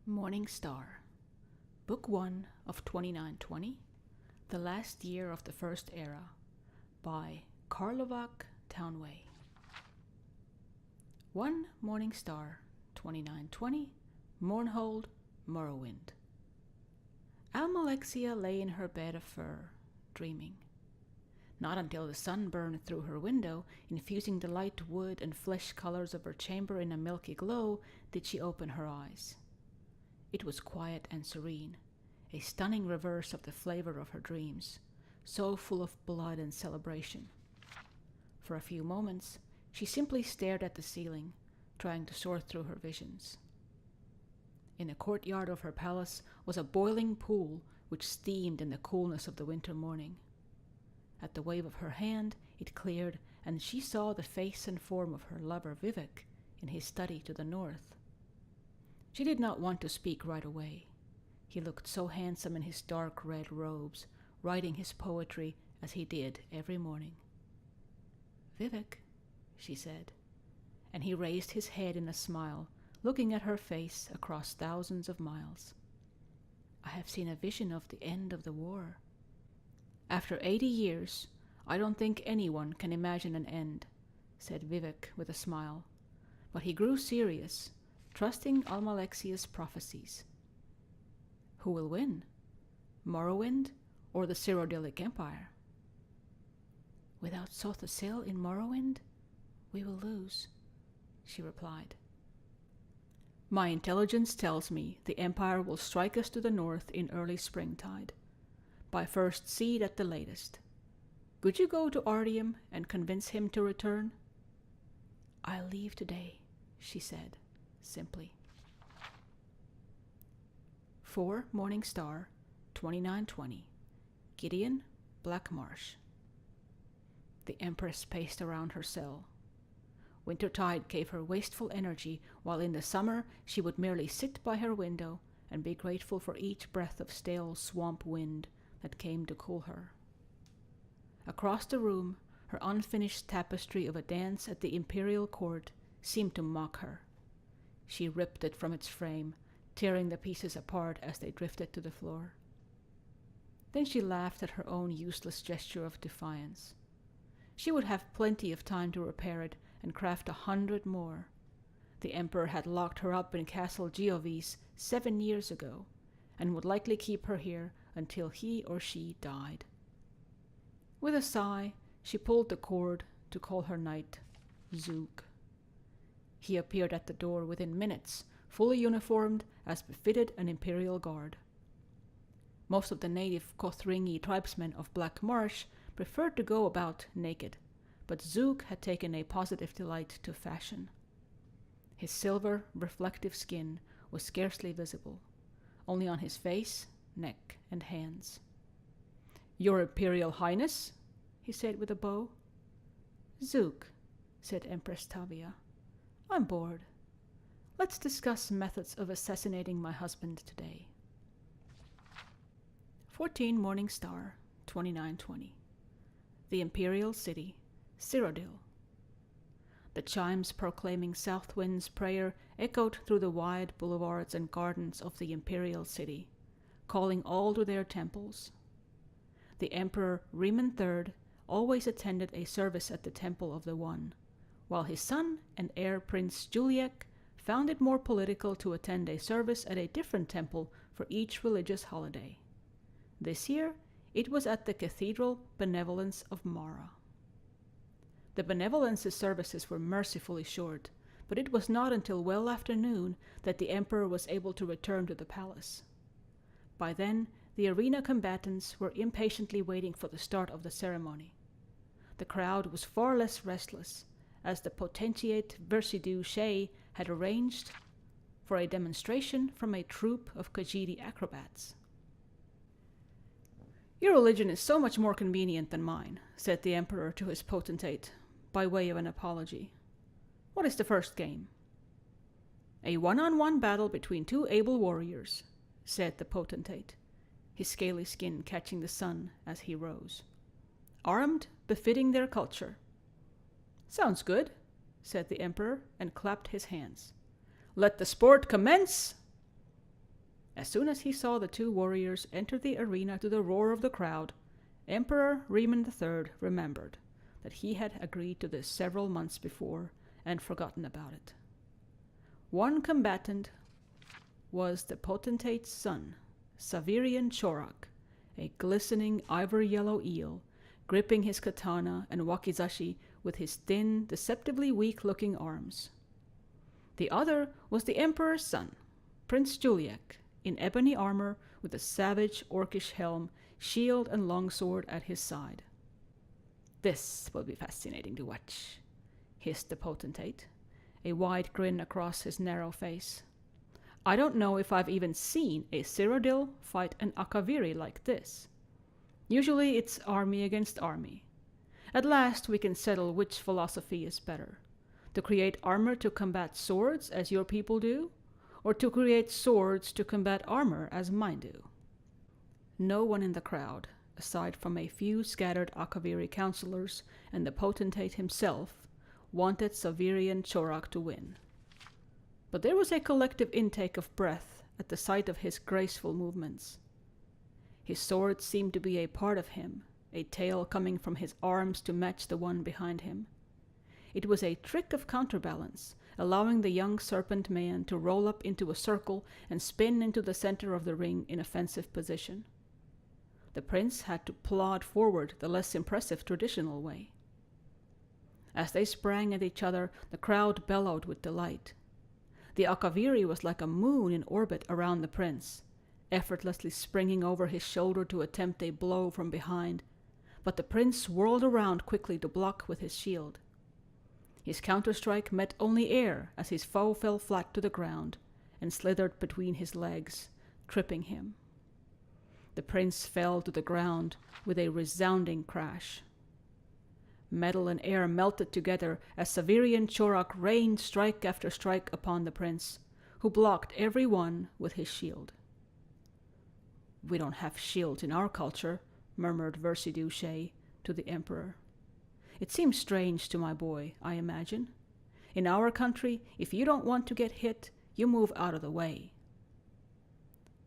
Morning Star, Book 1 of 2920, The Last Year of the First Era, by Carlovac Townway. One Morning Star, 2920, Mournhold, Morrowind. Almalexia lay in her bed of fur, dreaming. Not until the sun burned through her window, infusing the light wood and flesh colors of her chamber in a milky glow, did she open her eyes. It was quiet and serene, a stunning reverse of the flavor of her dreams, so full of blood and celebration. For a few moments, she simply stared at the ceiling, trying to sort through her visions. In the courtyard of her palace was a boiling pool which steamed in the coolness of the winter morning. At the wave of her hand, it cleared, and she saw the face and form of her lover Vivec in his study to the north. She did not want to speak right away. He looked so handsome in his dark red robes, writing his poetry as he did every morning. "Vivec," she said, and he raised his head in a smile, looking at her face across thousands of miles. "I have seen a vision of the end of the war. After 80 years, I don't think anyone can imagine an end," said Vivec with a smile. But he grew serious, trusting Almalexia's prophecies. "Who will win? Morrowind or the Cyrodiilic Empire?" "Without Sothosil in Morrowind, we will lose," she replied. "My intelligence tells me the Empire will strike us to the north in early springtide, by first seed at the latest. Could you go to Ardium and convince him to return?" "I'll leave today," she said, simply. 4 Morning Star, 2920, Gideon, Black Marsh. The Empress paced around her cell. Wintertide gave her wasteful energy, while in the summer she would merely sit by her window and be grateful for each breath of stale swamp wind that came to cool her. Across the room, her unfinished tapestry of a dance at the imperial court seemed to mock her. She ripped it from its frame, tearing the pieces apart as they drifted to the floor. Then she laughed at her own useless gesture of defiance. She would have plenty of time to repair it and craft 100 more. The Emperor had locked her up in Castle Geovis 7 years ago, and would likely keep her here until he or she died. With a sigh, she pulled the cord to call her knight, Zook. He appeared at the door within minutes, fully uniformed as befitted an imperial guard. Most of the native Kothringi tribesmen of Black Marsh preferred to go about naked, but Zook had taken a positive delight to fashion. His silver, reflective skin was scarcely visible, only on his face, neck, and hands. "Your Imperial Highness?" he said with a bow. "Zook," said Empress Tavia, "I'm bored. Let's discuss methods of assassinating my husband today." 14 Morning Star, 2920, The Imperial City, Cyrodiil. The chimes proclaiming Southwind's prayer echoed through the wide boulevards and gardens of the Imperial City, calling all to their temples. The Emperor Riemann III always attended a service at the Temple of the One, while his son and heir Prince Juliek found it more political to attend a service at a different temple for each religious holiday. This year, it was at the Cathedral Benevolence of Mara. The Benevolence's services were mercifully short, but it was not until well after noon that the Emperor was able to return to the palace. By then, the arena combatants were impatiently waiting for the start of the ceremony. The crowd was far less restless, as the potentiate Versidu Shea had arranged for a demonstration from a troupe of Khajiit acrobats. "Your religion is so much more convenient than mine," said the Emperor to his potentate, by way of an apology. "What is the first game?" "A one-on-one battle between 2 able warriors," said the potentate, his scaly skin catching the sun as he rose. "Armed, befitting their culture." "Sounds good," said the Emperor, and clapped his hands. "Let the sport commence!" As soon as he saw the two warriors enter the arena to the roar of the crowd, Emperor Riemann III remembered that he had agreed to this several months before and forgotten about it. One combatant was the potentate's son, Savirian Chorak, a glistening ivory-yellow eel, gripping his katana and wakizashi with his thin, deceptively weak-looking arms. The other was the emperor's son, Prince Juliek, in ebony armor with a savage orcish helm, shield and longsword at his side. "This will be fascinating to watch," hissed the potentate, a wide grin across his narrow face. "I don't know if I've even seen a Cyrodiil fight an Akaviri like this. Usually it's army against army. At last we can settle which philosophy is better. To create armor to combat swords, as your people do, or to create swords to combat armor, as mine do." No one in the crowd, aside from a few scattered Akaviri counselors and the potentate himself, wanted Savirian Chorak to win. But there was a collective intake of breath at the sight of his graceful movements. His sword seemed to be a part of him, a tail coming from his arms to match the one behind him. It was a trick of counterbalance, allowing the young serpent man to roll up into a circle and spin into the center of the ring in offensive position. The prince had to plod forward the less impressive traditional way. As they sprang at each other, the crowd bellowed with delight. The Akaviri was like a moon in orbit around the prince, effortlessly springing over his shoulder to attempt a blow from behind, but the prince whirled around quickly to block with his shield. His counterstrike met only air as his foe fell flat to the ground and slithered between his legs, tripping him. The prince fell to the ground with a resounding crash. Metal and air melted together as Savirian Chorak rained strike after strike upon the prince, who blocked every one with his shield. "We don't have shields in our culture," murmured Versidue to the emperor. "It seems strange to my boy, I imagine. In our country, if you don't want to get hit, you move out of the way."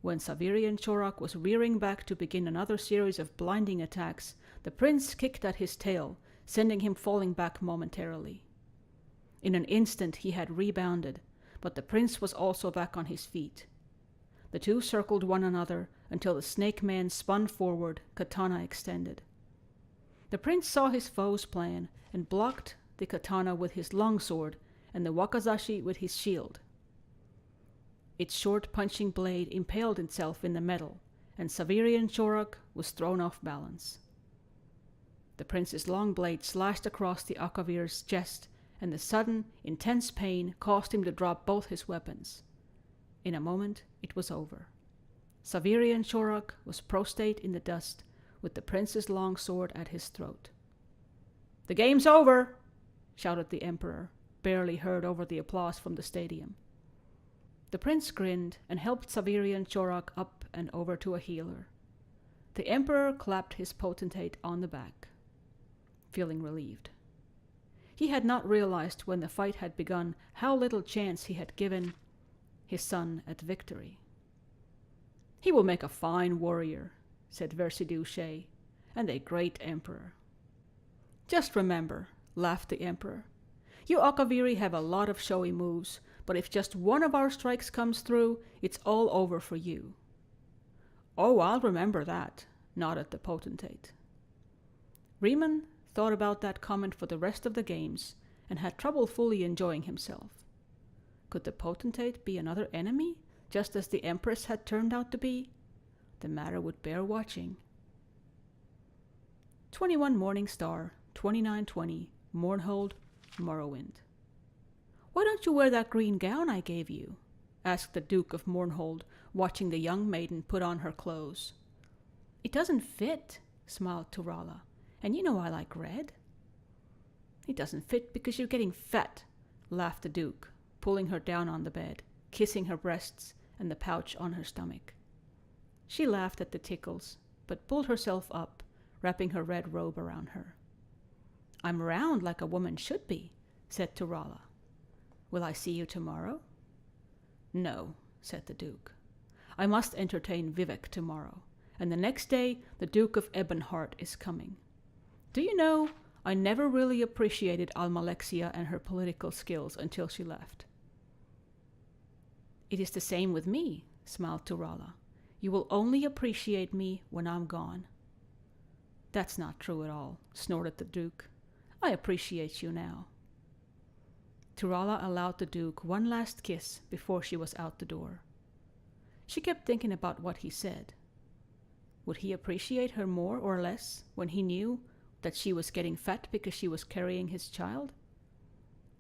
When Savirian Chorak was rearing back to begin another series of blinding attacks, the prince kicked at his tail, sending him falling back momentarily. In an instant he had rebounded, but the prince was also back on his feet. The two circled one another until the snake man spun forward, katana extended. The prince saw his foe's plan and blocked the katana with his longsword and the wakizashi with his shield. Its short punching blade impaled itself in the metal, and Savirian Chorak was thrown off balance. The prince's long blade slashed across the Akavir's chest, and the sudden, intense pain caused him to drop both his weapons. In a moment, it was over. Savirian Chorak was prostrate in the dust, with the prince's long sword at his throat. "The game's over!" shouted the emperor, barely heard over the applause from the stadium. The prince grinned and helped Savirian Chorak up and over to a healer. The emperor clapped his potentate on the back, feeling relieved. He had not realized when the fight had begun how little chance he had given his son at victory. "He will make a fine warrior," said Versidue, "and a great emperor." "Just remember," laughed the emperor, "you Akaviri have a lot of showy moves, but if just one of our strikes comes through, it's all over for you." "Oh, I'll remember that," nodded the potentate. Riemann thought about that comment for the rest of the games and had trouble fully enjoying himself. Could the potentate be another enemy, just as the empress had turned out to be? The matter would bear watching. 21 Morning Star, 2920, Mournhold, Morrowind. "Why don't you wear that green gown I gave you?" asked the Duke of Mournhold, watching the young maiden put on her clothes. "It doesn't fit," smiled Turala, "and you know I like red." "It doesn't fit because you're getting fat," laughed the Duke, pulling her down on the bed, kissing her breasts and the pouch on her stomach. She laughed at the tickles, but pulled herself up, wrapping her red robe around her. "I'm round like a woman should be," said Turala. "Will I see you tomorrow?" "No," said the Duke. I must entertain Vivec tomorrow, and the next day the Duke of Ebonheart is coming. Do you know, I never really appreciated Almalexia and her political skills until she left. It is the same with me, smiled Turala. You will only appreciate me when I'm gone. That's not true at all, snorted the Duke. I appreciate you now. Turala allowed the Duke one last kiss before she was out the door. She kept thinking about what he said. Would he appreciate her more or less when he knew that she was getting fat because she was carrying his child?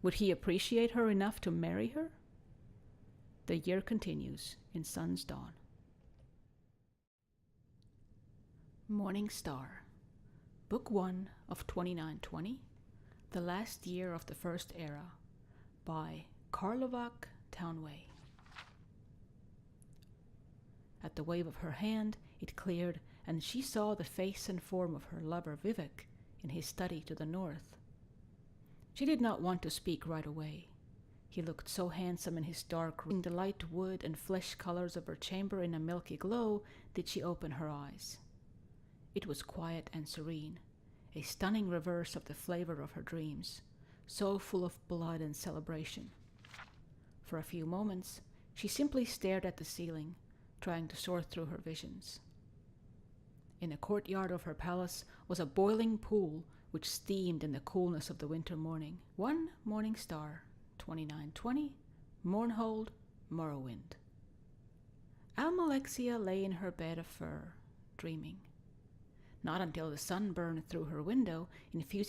Would he appreciate her enough to marry her? The year continues in Sun's Dawn. Morning Star, Book 1 of 2920, The Last Year of the First Era, by Carlovac Townway. At the wave of her hand, it cleared, and she saw the face and form of her lover Vivec in his study to the north. She did not want to speak right away. He looked so handsome in his dark room. In the light wood and flesh colors of her chamber in a milky glow did she open her eyes. It was quiet and serene, a stunning reverse of the flavor of her dreams, so full of blood and celebration. For a few moments, she simply stared at the ceiling, trying to sort through her visions. In the courtyard of her palace was a boiling pool which steamed in the coolness of the winter morning. One morning star, 2920, Mournhold, Morrowind. Almalexia lay in her bed of fur, dreaming. Not until the sun burned through her window, infusing